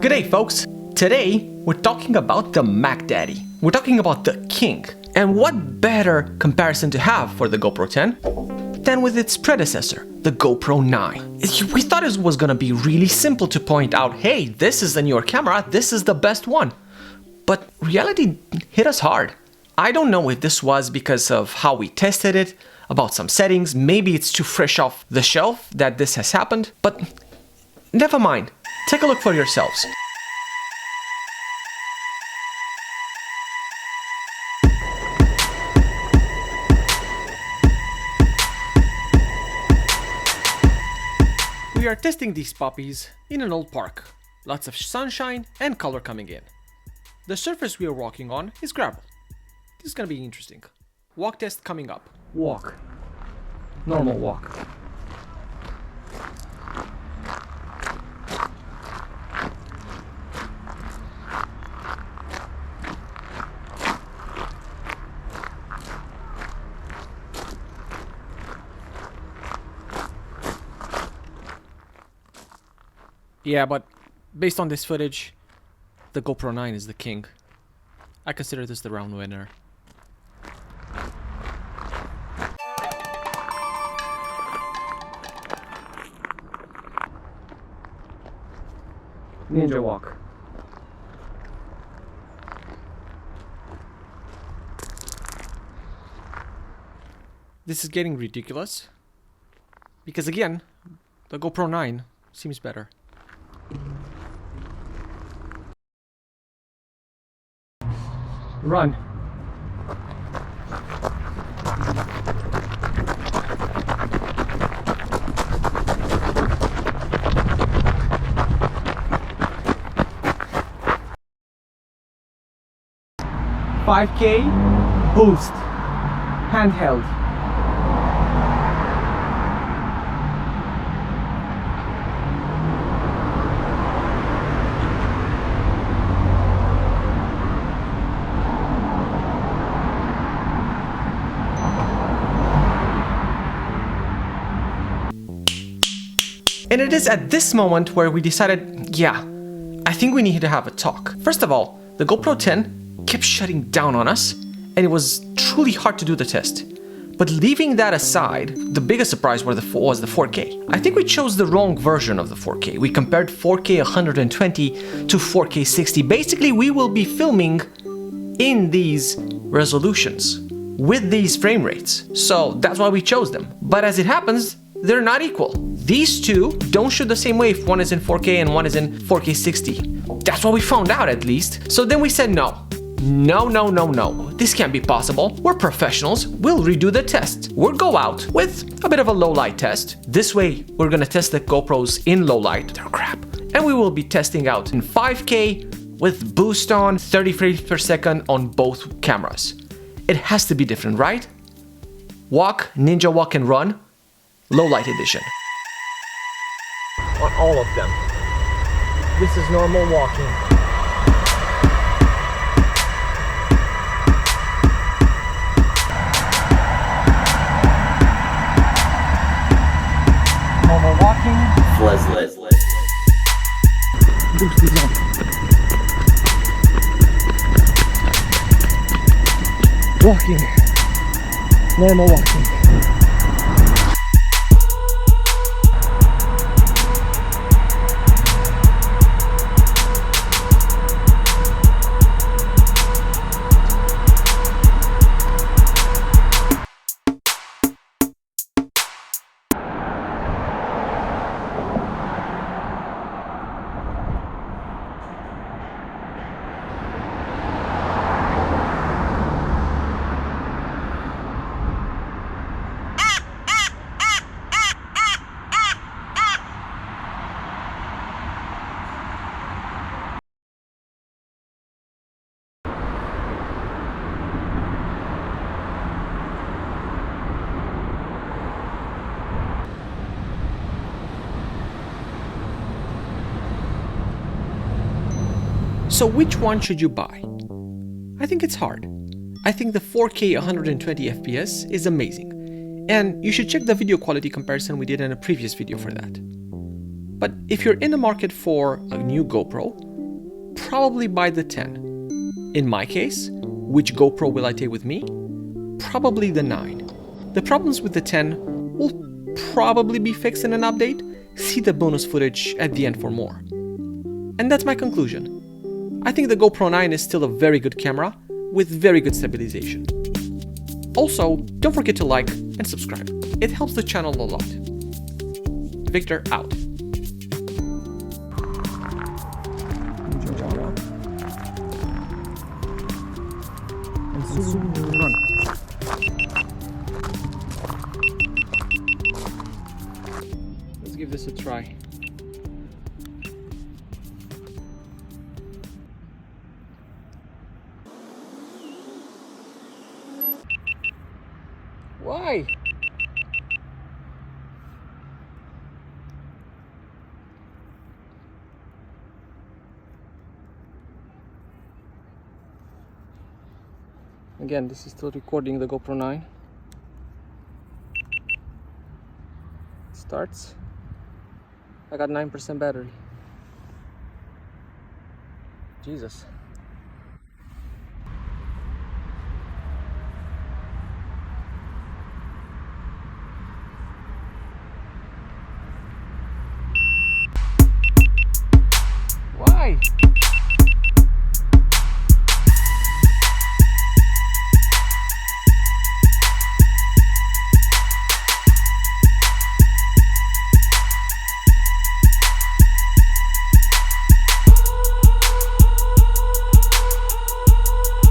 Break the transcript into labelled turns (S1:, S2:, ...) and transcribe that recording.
S1: G'day folks! Today we're talking about the Mac Daddy. We're talking about the king. And what better comparison to have for the GoPro 10 than with its predecessor, the GoPro 9. We thought it was gonna be really simple to point out, hey, this is the newer camera, this is the best one. But reality hit us hard. I don't know if this was because of how we tested it, about some settings, maybe it's too fresh off the shelf that this has happened, but never mind. Take a look for yourselves. We are testing these puppies in an old park. Lots of sunshine and color coming in. The surface we are walking on is gravel. This is gonna be interesting. Walk test coming up. Walk. Normal walk. Yeah, but based on this footage, the GoPro 9 is the king. I consider this the round winner. Ninja walk. This is getting ridiculous. Because again, the GoPro 9 seems better. Run. $5K boost. Handheld. And it is at this moment where we decided, yeah, I think we need to have a talk. First of all, the GoPro 10 kept shutting down on us, and it was truly hard to do the test. But leaving that aside, the biggest surprise was the 4K. I think we chose the wrong version of the 4K. We compared 4K 120 to 4K 60. Basically, we will be filming in these resolutions with these frame rates. So that's why we chose them. But as it happens, they're not equal. These two don't shoot the same way if one is in 4K and one is in 4K 60. That's what we found out at least. So then we said no. No. This can't be possible. We're professionals. We'll redo the test. We'll go out with a bit of a low light test. This way, we're gonna test the GoPros in low light. They're crap. And we will be testing out in 5K with boost on 30 frames per second on both cameras. It has to be different, right? Walk, ninja walk and run. Low light edition. On all of them. This is normal walking. Normal walking. Flizlet. Boost is on. Walking. Normal walking. So which one should you buy? I think it's hard. I think the 4K 120 FPS is amazing, and you should check the video quality comparison we did in a previous video for that. But if you're in the market for a new GoPro, probably buy the 10. In my case, which GoPro will I take with me? Probably the 9. The problems with the 10 will probably be fixed in an update. See the bonus footage at the end for more. And that's my conclusion. I think the GoPro 9 is still a very good camera with very good stabilization. Also, don't forget to like and subscribe. It helps the channel a lot. Victor out. Run. Let's give this a try. Why? Again, this is still recording the GoPro 9. It starts. I got 9% battery. Jesus.